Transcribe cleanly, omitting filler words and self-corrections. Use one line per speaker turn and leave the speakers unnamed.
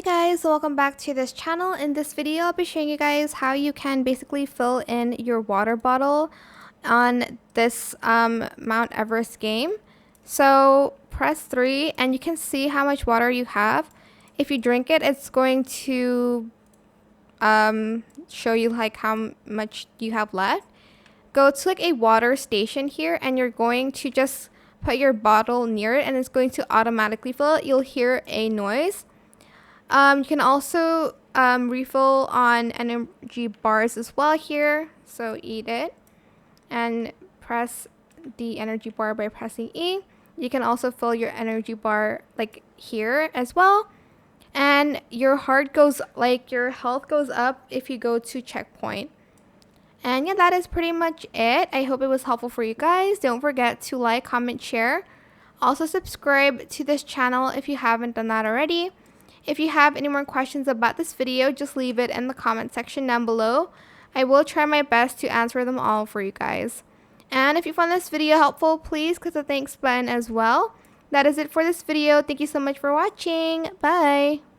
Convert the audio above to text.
Hey guys, welcome back to this channel. In this video, I'll be showing you guys how you can basically fill in your water bottle on this Mount Everest game. So press 3 and you can see how much water you have. If you drink it, it's going to show you like how much you have left. Go to like a water station here and you're going to just put your bottle near it and it's going to automatically fill it. You'll hear a noise. You can also refill on energy bars as well here. So eat it and press the energy bar by pressing E. You can also fill your energy bar like here as well. And your heart goes, like your health goes up if you go to checkpoint. And yeah, that is pretty much it. I hope it was helpful for you guys. Don't forget to like, comment, share. Also subscribe to this channel if you haven't done that already. If you have any more questions about this video, just leave it in the comment section down below. I will try my best to answer them all for you guys. And if you found this video helpful, please click the thanks button as well. That is it for this video. Thank you so much for watching. Bye!